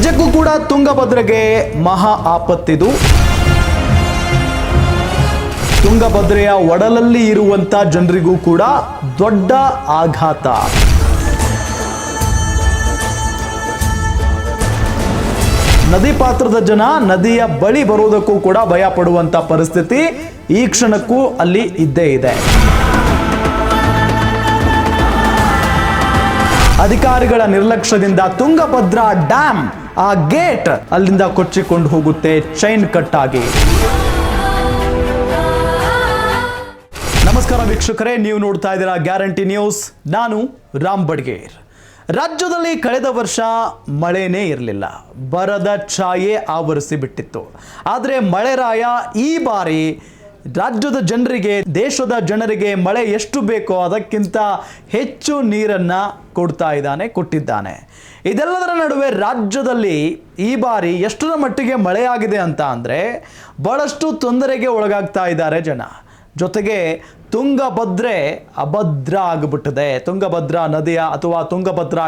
ನಿಜಕ್ಕೂ ಕೂಡ ತುಂಗಭದ್ರೆಗೆ ಮಹಾ ಆಪತ್ತಿದು. ತುಂಗಭದ್ರೆಯ ಒಡಲಲ್ಲಿ ಇರುವಂತ ಜನರಿಗೂ ಕೂಡ ದೊಡ್ಡ ಆಘಾತ. ನದಿ ಪಾತ್ರದ ಜನ ನದಿಯ ಬಳಿ ಬರುವುದಕ್ಕೂ ಕೂಡ ಭಯ ಪಡುವಂತ ಪರಿಸ್ಥಿತಿ ಈ ಕ್ಷಣಕ್ಕೂ ಅಲ್ಲಿ ಇದ್ದೇ ಇದೆ. ಅಧಿಕಾರಿಗಳ ನಿರ್ಲಕ್ಷ್ಯದಿಂದ ತುಂಗಭದ್ರಾ ಡ್ಯಾಮ್ ಆ ಗೇಟ್ ಅಲ್ಲಿಂದ ಕೊಚ್ಚಿಕೊಂಡು ಹೋಗುತ್ತೆ ಚೈನ್ ಕಟ್ ಆಗಿ. ನಮಸ್ಕಾರ ವೀಕ್ಷಕರೇ, ನೀವು ನೋಡ್ತಾ ಇದ್ದೀರಾ ಗ್ಯಾರಂಟಿ ನ್ಯೂಸ್. ನಾನು ರಾಮ್ ಬಡ್ಗೇರ್. ರಾಜ್ಯದಲ್ಲಿ ಕಳೆದ ವರ್ಷ ಮಳೆನೇ ಇರಲಿಲ್ಲ, ಬರದ ಛಾಯೆ ಆವರಿಸಿ ಬಿಟ್ಟಿತ್ತು. ಆದರೆ ಮಳೆರಾಯ ಈ ಬಾರಿ ರಾಜ್ಯದ ಜನರಿಗೆ, ದೇಶದ ಜನರಿಗೆ ಮಳೆ ಎಷ್ಟು ಬೇಕೋ ಅದಕ್ಕಿಂತ ಹೆಚ್ಚು ನೀರನ್ನು ಕೊಟ್ಟಿದ್ದಾನೆ. ಇದೆಲ್ಲದರ ನಡುವೆ ರಾಜ್ಯದಲ್ಲಿ ಈ ಬಾರಿ ಎಷ್ಟರ ಮಟ್ಟಿಗೆ ಮಳೆಯಾಗಿದೆ ಅಂತ ಅಂದರೆ ಬಹಳಷ್ಟು ತೊಂದರೆಗೆ ಒಳಗಾಗ್ತಾ ಇದ್ದಾರೆ ಜನ. ಜೊತೆಗೆ ತುಂಗಭದ್ರೆ ಅಭದ್ರ ಆಗಿಬಿಟ್ಟಿದೆ. ತುಂಗಭದ್ರಾ ನದಿಯ ಅಥವಾ ತುಂಗಭದ್ರಾ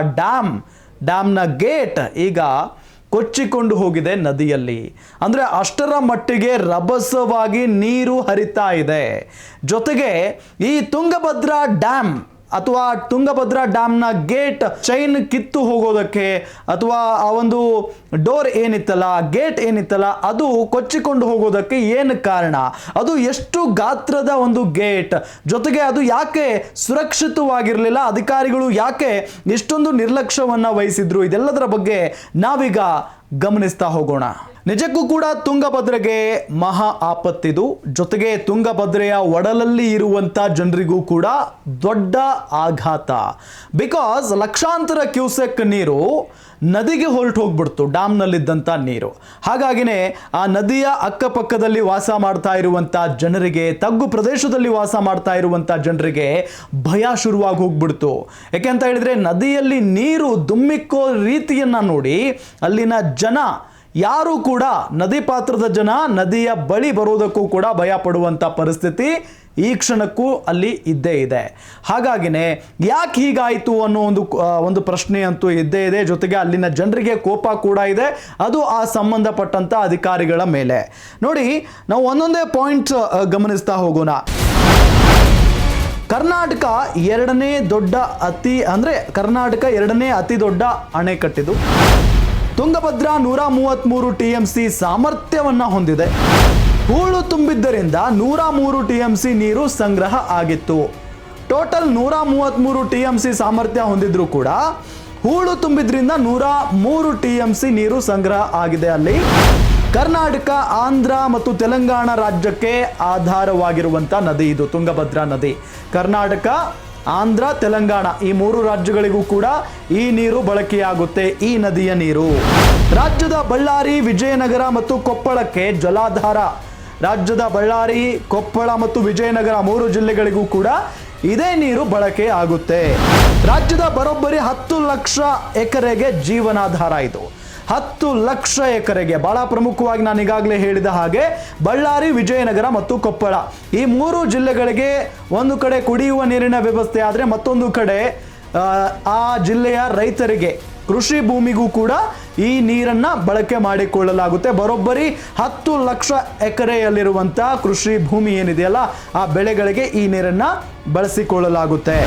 ಡ್ಯಾಮ್ನ ಗೇಟ್ ಈಗ ಕೊಚ್ಚಿಕೊಂಡು ಹೋಗಿದೆ ನದಿಯಲ್ಲಿ. ಅಂದರೆ ಅಷ್ಟರ ಮಟ್ಟಿಗೆ ರಭಸವಾಗಿ ನೀರು ಹರಿತಾ ಇದೆ. ಜೊತೆಗೆ ಈ ತುಂಗಭದ್ರಾ ಡ್ಯಾಮ್ ಅಥವಾ ತುಂಗಭದ್ರಾ ಡ್ಯಾಮ್ನ ಗೇಟ್ ಚೈನ್ ಕಿತ್ತು ಹೋಗೋದಕ್ಕೆ ಅಥವಾ ಆ ಒಂದು ಡೋರ್ ಏನಿತ್ತಲ್ಲ, ಗೇಟ್ ಏನಿತ್ತಲ್ಲ, ಅದು ಕೊಚ್ಚಿಕೊಂಡು ಹೋಗೋದಕ್ಕೆ ಏನು ಕಾರಣ, ಅದು ಎಷ್ಟು ಗಾತ್ರದ ಒಂದು ಗೇಟ್, ಜೊತೆಗೆ ಅದು ಯಾಕೆ ಸುರಕ್ಷಿತವಾಗಿರಲಿಲ್ಲ, ಅಧಿಕಾರಿಗಳು ಯಾಕೆ ಇಷ್ಟೊಂದು ನಿರ್ಲಕ್ಷ್ಯವನ್ನು ವಹಿಸಿದ್ರು, ಇದೆಲ್ಲದರ ಬಗ್ಗೆ ನಾವೀಗ ಗಮನಿಸ್ತಾ ಹೋಗೋಣ. ನಿಜಕ್ಕೂ ಕೂಡ ತುಂಗಭದ್ರೆಗೆ ಮಹಾ ಆಪತ್ತಿದು. ಜೊತೆಗೆ ತುಂಗಭದ್ರೆಯ ಒಡಲಲ್ಲಿ ಇರುವಂತ ಜನರಿಗೂ ಕೂಡ ದೊಡ್ಡ ಆಘಾತ. ಬಿಕಾಸ್ ಲಕ್ಷಾಂತರ ಕ್ಯೂಸೆಕ್ ನೀರು ನದಿಗೆ ಹೊರಟು ಹೋಗ್ಬಿಡ್ತು, ಡ್ಯಾಮ್ನಲ್ಲಿದ್ದಂಥ ನೀರು. ಹಾಗಾಗಿನೇ ಆ ನದಿಯ ಅಕ್ಕಪಕ್ಕದಲ್ಲಿ ವಾಸ ಮಾಡ್ತಾ ಇರುವಂಥ ಜನರಿಗೆ, ತಗ್ಗು ಪ್ರದೇಶದಲ್ಲಿ ವಾಸ ಮಾಡ್ತಾ ಇರುವಂಥ ಜನರಿಗೆ ಭಯ ಶುರುವಾಗಿ ಹೋಗ್ಬಿಡ್ತು. ಯಾಕೆಂತ ಹೇಳಿದ್ರೆ ನದಿಯಲ್ಲಿ ನೀರು ಧುಮ್ಮಿಕ್ಕೋ ರೀತಿಯನ್ನು ನೋಡಿ ಅಲ್ಲಿನ ಜನ ಯಾರು ಕೂಡ, ನದಿ ಪಾತ್ರದ ಜನ ನದಿಯ ಬಳಿ ಬರೋದಕ್ಕೂ ಕೂಡ ಭಯ ಪಡುವಂಥ ಪರಿಸ್ಥಿತಿ ಈ ಕ್ಷಣಕ್ಕೂ ಅಲ್ಲಿ ಇದ್ದೇ ಇದೆ. ಹಾಗಾಗಿನೇ ಯಾಕೆ ಹೀಗಾಯಿತು ಅನ್ನೋ ಒಂದು ಪ್ರಶ್ನೆ ಅಂತೂ ಇದ್ದೇ ಇದೆ. ಜೊತೆಗೆ ಅಲ್ಲಿನ ಜನರಿಗೆ ಕೋಪ ಕೂಡ ಇದೆ, ಅದು ಆ ಸಂಬಂಧಪಟ್ಟಂಥ ಅಧಿಕಾರಿಗಳ ಮೇಲೆ. ನೋಡಿ, ನಾವು ಒಂದೊಂದೇ ಪಾಯಿಂಟ್ ಗಮನಿಸ್ತಾ ಹೋಗೋಣ. ಕರ್ನಾಟಕ ಎರಡನೇ ಅತಿ ದೊಡ್ಡ ಅಣೆಕಟ್ಟಿದು. ತುಂಗಭದ್ರಾ 133 TMC ಸಾಮರ್ಥ್ಯವನ್ನು ಹೊಂದಿದೆ. ಹೂಳು ತುಂಬಿದ್ದರಿಂದ 103 TMC ನೀರು ಸಂಗ್ರಹ ಆಗಿತ್ತು. ಟೋಟಲ್ 133 TMC ಸಾಮರ್ಥ್ಯ ಹೊಂದಿದ್ರು ಕೂಡ ಹೂಳು ತುಂಬಿದ್ರಿಂದ 103 TMC ನೀರು ಸಂಗ್ರಹ ಆಗಿದೆ. ಅಲ್ಲಿ ಕರ್ನಾಟಕ, ಆಂಧ್ರ ಮತ್ತು ತೆಲಂಗಾಣ ರಾಜ್ಯಕ್ಕೆ ಆಧಾರವಾಗಿರುವಂಥ ನದಿ ಇದು ತುಂಗಭದ್ರಾ ನದಿ. ಕರ್ನಾಟಕ, ಆಂಧ್ರ, ತೆಲಂಗಾಣ ಈ 3 ರಾಜ್ಯಗಳಿಗೂ ಕೂಡ ಈ ನೀರು ಬಳಕೆಯಾಗುತ್ತೆ, ಈ ನದಿಯ ನೀರು. ರಾಜ್ಯದ ಬಳ್ಳಾರಿ, ವಿಜಯನಗರ ಮತ್ತು ಕೊಪ್ಪಳಕ್ಕೆ ಜಲಾಧಾರ. ರಾಜ್ಯದ ಬಳ್ಳಾರಿ, ಕೊಪ್ಪಳ ಮತ್ತು ವಿಜಯನಗರ 3 ಜಿಲ್ಲೆಗಳಿಗೂ ಕೂಡ ಇದೇ ನೀರು ಬಳಕೆ ಆಗುತ್ತೆ. ರಾಜ್ಯದ ಬರೋಬ್ಬರಿ 10 ಲಕ್ಷ ಎಕರೆಗೆ ಜೀವನಾಧಾರ ಇದು. 10 ಲಕ್ಷ ಎಕರೆಗೆ. ಬಹಳ ಪ್ರಮುಖವಾಗಿ ನಾನು ಈಗಾಗಲೇ ಹೇಳಿದ ಹಾಗೆ ಬಳ್ಳಾರಿ, ವಿಜಯನಗರ ಮತ್ತು ಕೊಪ್ಪಳ ಈ 3 ಜಿಲ್ಲೆಗಳಿಗೆ ಒಂದು ಕಡೆ ಕುಡಿಯುವ ನೀರಿನ ವ್ಯವಸ್ಥೆ ಆದರೆ ಮತ್ತೊಂದು ಕಡೆ ಆ ಜಿಲ್ಲೆಯ ರೈತರಿಗೆ, ಕೃಷಿ ಭೂಮಿಗೂ ಕೂಡ ಈ ನೀರನ್ನು ಬಳಕೆ ಮಾಡಿಕೊಳ್ಳಲಾಗುತ್ತೆ. ಬರೋಬ್ಬರಿ 10 ಲಕ್ಷ ಎಕರೆಯಲ್ಲಿರುವಂಥ ಕೃಷಿ ಭೂಮಿ ಏನಿದೆಯಲ್ಲ, ಆ ಬೆಳೆಗಳಿಗೆ ಈ ನೀರನ್ನು ಬಳಸಿಕೊಳ್ಳಲಾಗುತ್ತೆ.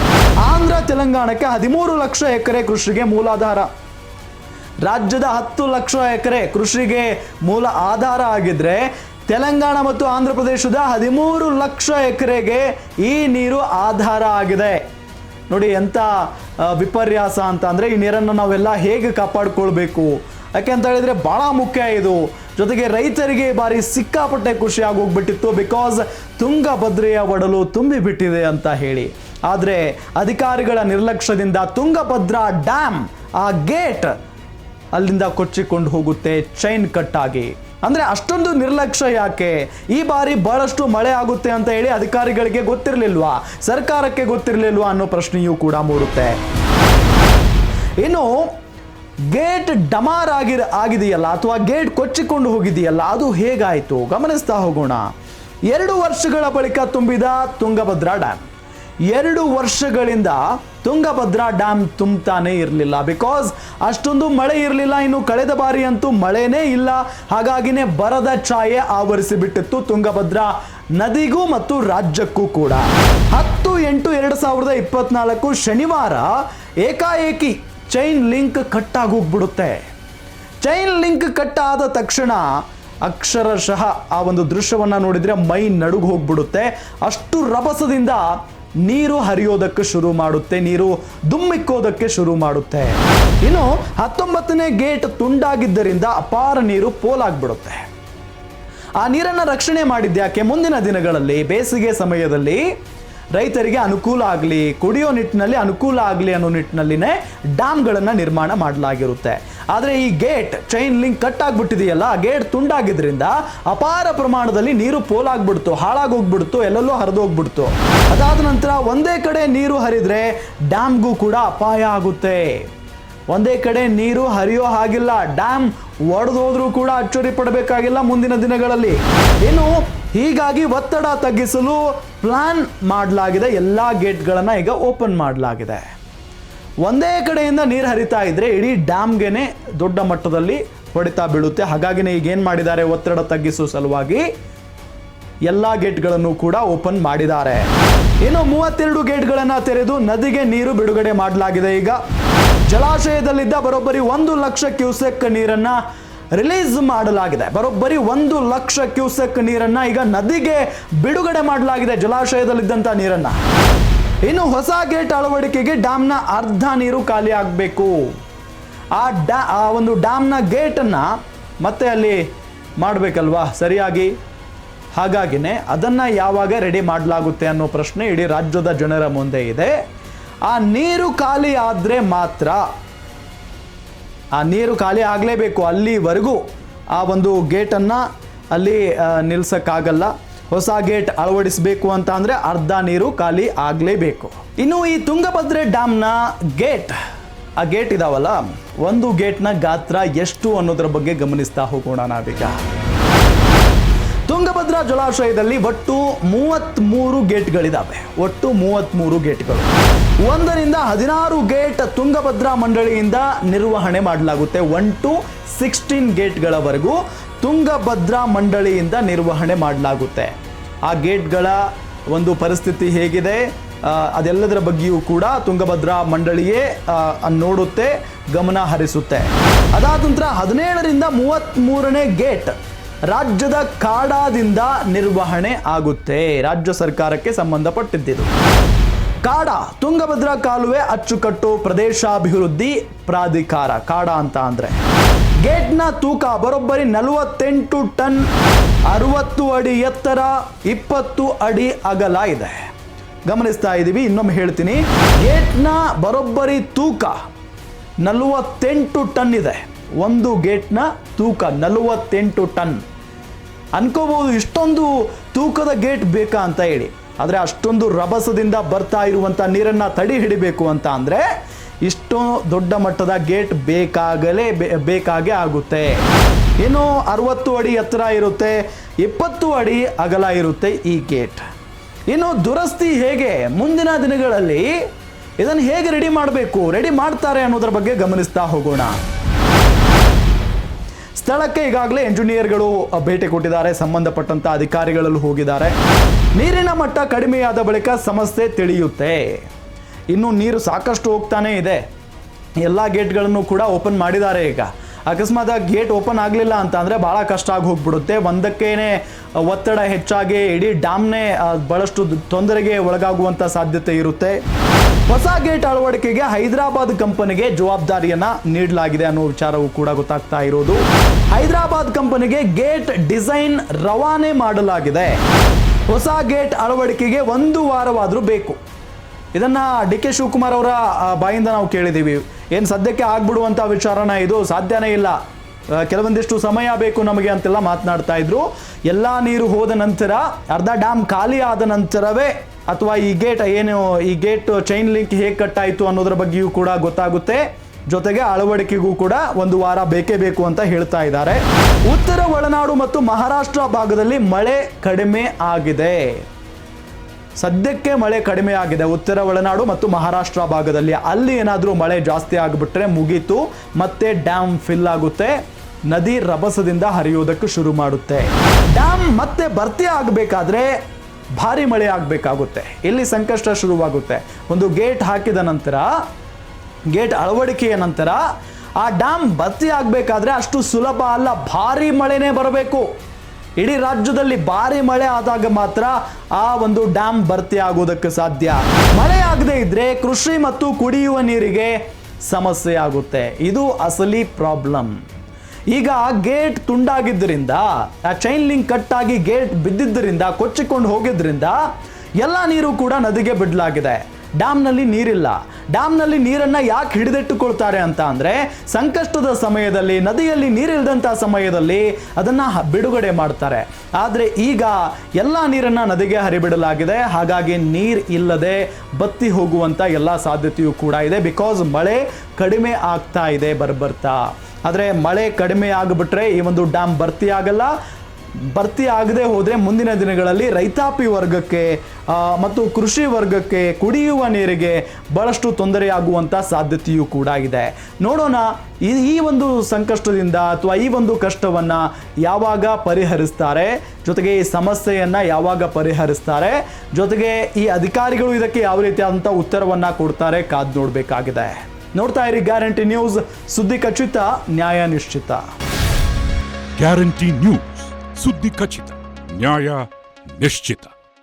ಆಂಧ್ರ, ತೆಲಂಗಾಣಕ್ಕೆ 13 ಲಕ್ಷ ಎಕರೆ ಕೃಷಿಗೆ ಮೂಲಾಧಾರ. ರಾಜ್ಯದ 10 ಲಕ್ಷ ಎಕರೆ ಕೃಷಿಗೆ ಮೂಲ ಆಧಾರ ಆಗಿದ್ರೆ ತೆಲಂಗಾಣ ಮತ್ತು ಆಂಧ್ರ ಪ್ರದೇಶದ 13 ಲಕ್ಷ ಎಕರೆಗೆ ಈ ನೀರು ಆಧಾರ ಆಗಿದೆ. ನೋಡಿ ಎಂಥ ವಿಪರ್ಯಾಸ ಅಂತ ಅಂದರೆ ಈ ನೀರನ್ನು ನಾವೆಲ್ಲ ಹೇಗೆ ಕಾಪಾಡಿಕೊಳ್ಬೇಕು, ಯಾಕೆಂತ ಹೇಳಿದರೆ ಭಾಳ ಮುಖ್ಯ ಇದು. ಜೊತೆಗೆ ರೈತರಿಗೆ ಬಾರಿ ಸಿಕ್ಕಾಪಟ್ಟೆ ಖುಷಿ ಆಗೋಗ್ಬಿಟ್ಟಿತ್ತು, ಬಿಕಾಸ್ ತುಂಗಭದ್ರೆಯ ಒಡಲು ತುಂಬಿಬಿಟ್ಟಿದೆ ಅಂತ ಹೇಳಿ. ಆದರೆ ಅಧಿಕಾರಿಗಳ ನಿರ್ಲಕ್ಷ್ಯದಿಂದ ತುಂಗಭದ್ರಾ ಡ್ಯಾಮ್ ಆ ಗೇಟ್ ಅಲ್ಲಿಂದ ಕೊಚ್ಚಿಕೊಂಡು ಹೋಗುತ್ತೆ ಚೈನ್ ಕಟ್ ಆಗಿ. ಅಂದರೆ ಅಷ್ಟೊಂದು ನಿರ್ಲಕ್ಷ್ಯ ಯಾಕೆ? ಈ ಬಾರಿ ಬಹಳಷ್ಟು ಮಳೆ ಆಗುತ್ತೆ ಅಂತ ಹೇಳಿ ಅಧಿಕಾರಿಗಳಿಗೆ ಗೊತ್ತಿರಲಿಲ್ವಾ, ಸರ್ಕಾರಕ್ಕೆ ಗೊತ್ತಿರಲಿಲ್ವಾ ಅನ್ನೋ ಪ್ರಶ್ನೆಯೂ ಕೂಡ ಮೂಡುತ್ತೆ. ಇನ್ನು ಗೇಟ್ ಡಮಾರ್ ಆಗಿದೆಯಲ್ಲ ಅಥವಾ ಗೇಟ್ ಕೊಚ್ಚಿಕೊಂಡು ಹೋಗಿದೆಯಲ್ಲ, ಅದು ಹೇಗಾಯಿತು ಗಮನಿಸ್ತಾ ಹೋಗೋಣ. 2 ವರ್ಷಗಳ ಬಳಿಕ ತುಂಬಿದ ತುಂಗಭದ್ರಾ ಡ್ಯಾಮ್ 2 ವರ್ಷಗಳಿಂದ ತುಂಗಭದ್ರಾ ಡ್ಯಾಮ್ ತುಂಬತಾನೆ ಇರಲಿಲ್ಲ. ಬಿಕಾಸ್ ಅಷ್ಟೊಂದು ಮಳೆ ಇರಲಿಲ್ಲ. ಇನ್ನು ಕಳೆದ ಬಾರಿ ಅಂತೂ ಮಳೆನೇ ಇಲ್ಲ. ಹಾಗಾಗಿನೇ ಬರದ ಛಾಯೆ ಆವರಿಸಿ ಬಿಟ್ಟಿತ್ತು ತುಂಗಭದ್ರಾ ನದಿಗೂ ಮತ್ತು ರಾಜ್ಯಕ್ಕೂ ಕೂಡ. 10/8/2024 ಶನಿವಾರ ಏಕಾಏಕಿ ಚೈನ್ ಲಿಂಕ್ ಕಟ್ ಆಗೋಗ್ಬಿಡುತ್ತೆ. ಚೈನ್ ಲಿಂಕ್ ಕಟ್ ಆದ ತಕ್ಷಣ ಅಕ್ಷರಶಃ ಆ ಒಂದು ದೃಶ್ಯವನ್ನು ನೋಡಿದರೆ ಮೈ ನಡುಗು ಹೋಗ್ಬಿಡುತ್ತೆ. ಅಷ್ಟು ರಭಸದಿಂದ ನೀರು ಹರಿಯೋದಕ್ಕೆ ಶುರು ಮಾಡುತ್ತೆ, ನೀರು ದುಮ್ಮಿಕ್ಕೋದಕ್ಕೆ ಶುರು ಮಾಡುತ್ತೆ. ಇನ್ನು 19ನೇ ಗೇಟ್ ತುಂಡಾಗಿದ್ದರಿಂದ ಅಪಾರ ನೀರು ಪೋಲಾಗ್ಬಿಡುತ್ತೆ. ಆ ನೀರನ್ನು ರಕ್ಷಣೆ ಮಾಡಿದ್ಯಾಕೆ? ಮುಂದಿನ ದಿನಗಳಲ್ಲಿ ಬೇಸಿಗೆ ಸಮಯದಲ್ಲಿ ರೈತರಿಗೆ ಅನುಕೂಲ ಆಗಲಿ, ಕುಡಿಯೋ ನಿಟ್ಟಿನಲ್ಲಿ ಅನುಕೂಲ ಆಗಲಿ ಅನ್ನೋ ನಿಟ್ಟಿನಲ್ಲಿನೇ ಡ್ಯಾಮ್ಗಳನ್ನು ನಿರ್ಮಾಣ ಮಾಡಲಾಗಿರುತ್ತೆ. ಆದರೆ ಈ ಗೇಟ್ ಚೈನ್ ಲಿಂಕ್ ಕಟ್ ಆಗಿಬಿಟ್ಟಿದೆಯಲ್ಲ, ಗೇಟ್ ತುಂಡಾಗಿದ್ರಿಂದ ಅಪಾರ ಪ್ರಮಾಣದಲ್ಲಿ ನೀರು ಪೋಲಾಗ್ಬಿಡ್ತು, ಹಾಳಾಗೋಗ್ಬಿಡ್ತು, ಎಲ್ಲೆಲ್ಲೋ ಹರಿದೋಗ್ಬಿಡ್ತು. ಅದಾದ ನಂತರ ಒಂದೇ ಕಡೆ ನೀರು ಹರಿದ್ರೆ ಡ್ಯಾಮ್ಗೂ ಕೂಡ ಅಪಾಯ ಆಗುತ್ತೆ. ಒಂದೇ ಕಡೆ ನೀರು ಹರಿಯೋ ಹಾಗಿಲ್ಲ, ಡ್ಯಾಮ್ ಒಡೆದೋದ್ರೂ ಕೂಡ ಅಚ್ಚರಿ ಪಡಬೇಕಾಗಿಲ್ಲ ಮುಂದಿನ ದಿನಗಳಲ್ಲಿ. ಇನ್ನು ಹೀಗಾಗಿ ಒತ್ತಡ ತಗ್ಗಿಸಲು ಪ್ಲಾನ್ ಮಾಡಲಾಗಿದೆ. ಎಲ್ಲ ಗೇಟ್ಗಳನ್ನು ಈಗ ಓಪನ್ ಮಾಡಲಾಗಿದೆ. ಒಂದೇ ಕಡೆಯಿಂದ ನೀರು ಹರಿತಾ ಇದ್ರೆ ಇಡೀ ಡ್ಯಾಮ್ಗೆನೆ ದೊಡ್ಡ ಮಟ್ಟದಲ್ಲಿ ಹೊಡೆತ ಬೀಳುತ್ತೆ. ಹಾಗಾಗಿನೇ ಈಗ ಏನು ಮಾಡಿದ್ದಾರೆ, ಒತ್ತಡ ತಗ್ಗಿಸುವ ಸಲುವಾಗಿ ಎಲ್ಲ ಗೇಟ್ಗಳನ್ನು ಕೂಡ ಓಪನ್ ಮಾಡಿದ್ದಾರೆ. ಇನ್ನು 32 ಗೇಟ್ಗಳನ್ನು ತೆರೆದು ನದಿಗೆ ನೀರು ಬಿಡುಗಡೆ ಮಾಡಲಾಗಿದೆ. ಈಗ ಜಲಾಶಯದಲ್ಲಿದ್ದ ಬರೋಬ್ಬರಿ 1 ಲಕ್ಷ ಕ್ಯೂಸೆಕ್ ನೀರನ್ನ ರಿಲೀಸ್ ಮಾಡಲಾಗಿದೆ. ಬರೋಬ್ಬರಿ 1 ಲಕ್ಷ ಕ್ಯೂಸೆಕ್ ನೀರನ್ನ ಈಗ ನದಿಗೆ ಬಿಡುಗಡೆ ಮಾಡಲಾಗಿದೆ, ಜಲಾಶಯದಲ್ಲಿದ್ದಂಥ ನೀರನ್ನ. ಇನ್ನು ಹೊಸ ಗೇಟ್ ಅಳವಡಿಕೆಗೆ ಡ್ಯಾಮ್ನ ಅರ್ಧ ನೀರು ಖಾಲಿ ಆಗಬೇಕು. ಆ ಒಂದು ಡ್ಯಾಮ್ನ ಗೇಟನ್ನು ಮತ್ತೆ ಅಲ್ಲಿ ಮಾಡಬೇಕಲ್ವಾ ಸರಿಯಾಗಿ. ಹಾಗಾಗಿನೇ ಅದನ್ನು ಯಾವಾಗ ರೆಡಿ ಮಾಡಲಾಗುತ್ತೆ ಅನ್ನೋ ಪ್ರಶ್ನೆ ಇಡೀ ರಾಜ್ಯದ ಜನರ ಮುಂದೆ ಇದೆ. ಆ ನೀರು ಖಾಲಿ ಆದರೆ ಮಾತ್ರ, ಆ ನೀರು ಖಾಲಿ ಆಗಲೇಬೇಕು. ಅಲ್ಲಿವರೆಗೂ ಆ ಒಂದು ಗೇಟನ್ನು ಅಲ್ಲಿ ನಿಲ್ಸಕ್ಕಾಗಲ್ಲ. ಹೊಸ ಗೇಟ್ ಅಳವಡಿಸಬೇಕು ಅಂತ ಅಂದರೆ ಅರ್ಧ ನೀರು ಖಾಲಿ ಆಗಲೇಬೇಕು. ಇನ್ನು ಈ ತುಂಗಭದ್ರೆ ಡ್ಯಾಮ್ನ ಗೇಟ್, ಆ ಗೇಟ್ ಇದಾವಲ್ಲ, ಒಂದು ಗೇಟ್ನ ಗಾತ್ರ ಎಷ್ಟು ಅನ್ನೋದ್ರ ಬಗ್ಗೆ ಗಮನಿಸ್ತಾ ಹೋಗೋಣ ನಾವೀಗ. ತುಂಗಭದ್ರಾ ಜಲಾಶಯದಲ್ಲಿ ಒಟ್ಟು 33 ಗೇಟ್ಗಳಿದ್ದಾವೆ. ಒಟ್ಟು 33 ಗೇಟ್ಗಳು. 1ರಿಂದ 16 ಗೇಟ್ ತುಂಗಭದ್ರಾ ಮಂಡಳಿಯಿಂದ ನಿರ್ವಹಣೆ ಮಾಡಲಾಗುತ್ತೆ. 1 to 16 ಗೇಟ್ಗಳವರೆಗೂ ತುಂಗಭದ್ರಾ ಮಂಡಳಿಯಿಂದ ನಿರ್ವಹಣೆ ಮಾಡಲಾಗುತ್ತೆ. ಆ ಗೇಟ್ಗಳ ಒಂದು ಪರಿಸ್ಥಿತಿ ಹೇಗಿದೆ ಅದೆಲ್ಲದರ ಬಗ್ಗೆಯೂ ಕೂಡ ತುಂಗಭದ್ರಾ ಮಂಡಳಿಯೇ ನೋಡುತ್ತೆ, ಗಮನ ಹರಿಸುತ್ತೆ. ಅದಾದ ನಂತರ 17ರಿಂದ 33ನೇ ಗೇಟ್ ರಾಜ್ಯದ ಕಾಡಾದಿಂದ ನಿರ್ವಹಣೆ ಆಗುತ್ತೆ. ರಾಜ್ಯ ಸರ್ಕಾರಕ್ಕೆ ಸಂಬಂಧಪಟ್ಟಿದ್ದು. ಕಾಡಾ ತುಂಗಭದ್ರಾ ಕಾಲುವೆ ಅಚ್ಚುಕಟ್ಟು ಪ್ರದೇಶಾಭಿವೃದ್ಧಿ ಪ್ರಾಧಿಕಾರ, ಕಾಡಾ ಅಂತ ಅಂದ್ರೆ. ಗೇಟ್ನ ತೂಕ ಬರೋಬ್ಬರಿ 48 ಟನ್, 60 ಅಡಿ ಎತ್ತರ, 20 ಅಡಿ ಅಗಲ ಇದೆ. ಗಮನಿಸ್ತಾ ಇದ್ದೀವಿ, ಇನ್ನೊಮ್ಮೆ ಹೇಳ್ತೀನಿ. ಗೇಟ್ನ ಬರೋಬ್ಬರಿ ತೂಕ 48 ಟನ್ ಇದೆ. ಒಂದು ಗೇಟ್ನ ತೂಕ 48 ಟನ್. ಅನ್ಕೋಬಹುದು ಇಷ್ಟೊಂದು ತೂಕದ ಗೇಟ್ ಬೇಕಾ ಅಂತ ಹೇಳಿ. ಆದರೆ ಅಷ್ಟೊಂದು ರಭಸದಿಂದ ಬರ್ತಾ ಇರುವಂಥ ನೀರನ್ನು ತಡೆ ಹಿಡಿಬೇಕು ಅಂತ ಅಂದರೆ ಇಷ್ಟು ದೊಡ್ಡ ಮಟ್ಟದ ಗೇಟ್ ಬೇಕಾಗೇ ಆಗುತ್ತೆ. ಇನ್ನು 60 ಅಡಿ ಎತ್ತರ ಇರುತ್ತೆ, 20 ಅಡಿ ಅಗಲ ಇರುತ್ತೆ ಈ ಗೇಟ್. ಇನ್ನು ದುರಸ್ತಿ ಹೇಗೆ, ಮುಂದಿನ ದಿನಗಳಲ್ಲಿ ಇದನ್ನು ಹೇಗೆ ರೆಡಿ ಮಾಡಬೇಕು, ರೆಡಿ ಮಾಡ್ತಾರೆ ಅನ್ನೋದ್ರ ಬಗ್ಗೆ ಗಮನಿಸ್ತಾ ಹೋಗೋಣ. ಸ್ಥಳಕ್ಕೆ ಈಗಾಗಲೇ ಎಂಜಿನಿಯರ್ಗಳು ಭೇಟಿ ಕೊಟ್ಟಿದ್ದಾರೆ, ಸಂಬಂಧಪಟ್ಟಂತ ಅಧಿಕಾರಿಗಳಲ್ಲೂ ಹೋಗಿದ್ದಾರೆ. ನೀರಿನ ಮಟ್ಟ ಕಡಿಮೆಯಾದ ಬಳಿಕ ಸಮಸ್ಯೆ ತಿಳಿಯುತ್ತೆ. ಇನ್ನು ನೀರು ಸಾಕಷ್ಟು ಹೋಗ್ತಾನೆ ಇದೆ. ಎಲ್ಲ ಗೇಟ್ಗಳನ್ನು ಕೂಡ ಓಪನ್ ಮಾಡಿದ್ದಾರೆ. ಈಗ ಅಕಸ್ಮಾತ್ ಗೇಟ್ ಓಪನ್ ಆಗಲಿಲ್ಲ ಅಂತ ಅಂದರೆ ಭಾಳ ಕಷ್ಟ ಆಗಿ ಹೋಗ್ಬಿಡುತ್ತೆ. ಒಂದಕ್ಕೇನೆ ಒತ್ತಡ ಹೆಚ್ಚಾಗಿ ಇಡೀ ಡ್ಯಾಮ್ನೇ ಬಹಳಷ್ಟು ತೊಂದರೆಗೆ ಒಳಗಾಗುವಂಥ ಸಾಧ್ಯತೆ ಇರುತ್ತೆ. ಹೊಸ ಗೇಟ್ ಅಳವಡಿಕೆಗೆ ಹೈದರಾಬಾದ್ ಕಂಪನಿಗೆ ಜವಾಬ್ದಾರಿಯನ್ನು ನೀಡಲಾಗಿದೆ ಅನ್ನೋ ವಿಚಾರವೂ ಕೂಡ ಗೊತ್ತಾಗ್ತಾ ಇರೋದು. ಹೈದರಾಬಾದ್ ಕಂಪನಿಗೆ ಗೇಟ್ ಡಿಸೈನ್ ರವಾನೆ ಮಾಡಲಾಗಿದೆ. ಹೊಸ ಗೇಟ್ ಅಳವಡಿಕೆಗೆ 1 ವಾರವಾದರೂ ಬೇಕು. ಇದನ್ನು ಡಿ ಕೆ ಶಿವಕುಮಾರ್ ಅವರ ಬಾಯಿಂದ ನಾವು ಕೇಳಿದ್ದೀವಿ. ಏನು ಸದ್ಯಕ್ಕೆ ಆಗ್ಬಿಡುವಂಥ ವಿಚಾರನ ಇದು, ಸಾಧ್ಯನೇ ಇಲ್ಲ, ಕೆಲವೊಂದಿಷ್ಟು ಸಮಯ ಬೇಕು ನಮಗೆ ಅಂತೆಲ್ಲ ಮಾತನಾಡ್ತಾ ಇದ್ರು. ಎಲ್ಲ ನೀರು ಹೋದ ನಂತರ, ಅರ್ಧ ಡ್ಯಾಮ್ ಖಾಲಿ ಆದ ನಂತರವೇ ಅಥವಾ ಈ ಗೇಟ್ ಚೈನ್ ಲಿಂಕ್ ಹೇಗೆ ಕಟ್ಟಾಯಿತು ಅನ್ನೋದ್ರ ಬಗ್ಗೆಯೂ ಕೂಡ ಗೊತ್ತಾಗುತ್ತೆ. ಜೊತೆಗೆ ಅಳವಡಿಕೆಗೂ ಕೂಡ 1 ವಾರ ಬೇಕೇ ಬೇಕು ಅಂತ ಹೇಳ್ತಾ ಇದ್ದಾರೆ. ಉತ್ತರ ಒಳನಾಡು ಮತ್ತು ಮಹಾರಾಷ್ಟ್ರ ಭಾಗದಲ್ಲಿ ಮಳೆ ಕಡಿಮೆ ಆಗಿದೆ. ಸದ್ಯಕ್ಕೆ ಮಳೆ ಕಡಿಮೆ ಆಗಿದೆ ಉತ್ತರ ಒಳನಾಡು ಮತ್ತು ಮಹಾರಾಷ್ಟ್ರ ಭಾಗದಲ್ಲಿ. ಅಲ್ಲಿ ಏನಾದರೂ ಮಳೆ ಜಾಸ್ತಿ ಆಗಿಬಿಟ್ರೆ ಮುಗೀತು, ಮತ್ತೆ ಡ್ಯಾಮ್ ಫಿಲ್ ಆಗುತ್ತೆ, ನದಿ ರಭಸದಿಂದ ಹರಿಯೋದಕ್ಕೆ ಶುರು ಮಾಡುತ್ತೆ. ಡ್ಯಾಮ್ ಮತ್ತೆ ಭರ್ತಿ ಆಗಬೇಕಾದ್ರೆ ಭಾರಿ ಮಳೆ ಆಗಬೇಕಾಗುತ್ತೆ. ಇಲ್ಲಿ ಸಂಕಷ್ಟ ಶುರುವಾಗುತ್ತೆ. ಒಂದು ಗೇಟ್ ಹಾಕಿದ ನಂತರ, ಗೇಟ್ ಅಳವಡಿಕೆಯ ನಂತರ ಆ ಡ್ಯಾಮ್ ಭರ್ತಿ ಆಗಬೇಕಾದ್ರೆ ಅಷ್ಟು ಸುಲಭ ಅಲ್ಲ, ಭಾರಿ ಮಳೆನೇ ಬರಬೇಕು. ಇಡೀ ರಾಜ್ಯದಲ್ಲಿ ಭಾರಿ ಮಳೆ ಆದಾಗ ಮಾತ್ರ ಆ ಒಂದು ಡ್ಯಾಮ್ ಭರ್ತಿ ಆಗೋದಕ್ಕೆ ಸಾಧ್ಯ. ಮಳೆ ಆಗದೆ ಇದ್ರೆ ಕೃಷಿ ಮತ್ತು ಕುಡಿಯುವ ನೀರಿಗೆ ಸಮಸ್ಯೆ ಆಗುತ್ತೆ. ಇದು ಅಸಲಿ ಪ್ರಾಬ್ಲಮ್. ಈಗ ಗೇಟ್ ತುಂಡಾಗಿದ್ದರಿಂದ, ಆ ಚೈನ್ ಲಿಂಕ್ ಕಟ್ ಆಗಿ ಗೇಟ್ ಬಿದ್ದಿದ್ದರಿಂದ, ಕೊಚ್ಚಿಕೊಂಡು ಹೋಗಿದ್ರಿಂದ ಎಲ್ಲ ನೀರು ಕೂಡ ನದಿಗೆ ಬಿಡಲಾಗಿದೆ. ಡ್ಯಾಮ್ನಲ್ಲಿ ನೀರಿಲ್ಲ. ಡ್ಯಾಮ್ನಲ್ಲಿ ನೀರನ್ನು ಯಾಕೆ ಹಿಡಿದಿಟ್ಟುಕೊಳ್ತಾರೆ ಅಂತ ಅಂದರೆ, ಸಂಕಷ್ಟದ ಸಮಯದಲ್ಲಿ, ನದಿಯಲ್ಲಿ ನೀರಿಲ್ಲದಂಥ ಸಮಯದಲ್ಲಿ ಅದನ್ನು ಬಿಡುಗಡೆ ಮಾಡ್ತಾರೆ. ಆದರೆ ಈಗ ಎಲ್ಲ ನೀರನ್ನು ನದಿಗೆ ಹರಿಬಿಡಲಾಗಿದೆ. ಹಾಗಾಗಿ ನೀರು ಇಲ್ಲದೆ ಬತ್ತಿ ಹೋಗುವಂಥ ಎಲ್ಲ ಸಾಧ್ಯತೆಯೂ ಕೂಡ ಇದೆ. ಬಿಕಾಸ್ ಮಳೆ ಕಡಿಮೆ ಆಗ್ತಾ ಇದೆ ಬರ್ಬರ್ತಾ. ಆದರೆ ಮಳೆ ಕಡಿಮೆ ಆಗಿಬಿಟ್ರೆ ಈ ಒಂದು ಡ್ಯಾಮ್ ಭರ್ತಿ ಆಗಲ್ಲ. ಭರ್ತಿ ಆಗದೆ ಹೋದರೆ ಮುಂದಿನ ದಿನಗಳಲ್ಲಿ ರೈತಾಪಿ ವರ್ಗಕ್ಕೆ ಮತ್ತು ಕೃಷಿ ವರ್ಗಕ್ಕೆ, ಕುಡಿಯುವ ನೀರಿಗೆ ಬಹಳಷ್ಟು ತೊಂದರೆಯಾಗುವಂಥ ಸಾಧ್ಯತೆಯೂ ಕೂಡ ಇದೆ. ನೋಡೋಣ ಈ ಒಂದು ಸಂಕಷ್ಟದಿಂದ ಅಥವಾ ಈ ಒಂದು ಕಷ್ಟವನ್ನು ಯಾವಾಗ ಪರಿಹರಿಸ್ತಾರೆ, ಜೊತೆಗೆ ಈ ಸಮಸ್ಯೆಯನ್ನು ಯಾವಾಗ ಪರಿಹರಿಸ್ತಾರೆ, ಜೊತೆಗೆ ಈ ಅಧಿಕಾರಿಗಳು ಇದಕ್ಕೆ ಯಾವ ರೀತಿಯಾದಂಥ ಉತ್ತರವನ್ನು ಕೊಡ್ತಾರೆ, ಕಾದು ನೋಡಬೇಕಾಗಿದೆ. ನೋಡ್ತಾ ಇರಿ ಗ್ಯಾರಂಟಿ ನ್ಯೂಸ್, ಸುದ್ದಿ ಖಚಿತ, ನ್ಯಾಯ ನಿಶ್ಚಿತ. ಗ್ಯಾರಂಟಿ ನ್ಯೂಸ್, ಸುದ್ದಿ ಖಚಿತ, ನ್ಯಾಯ ನಿಶ್ಚಿತ.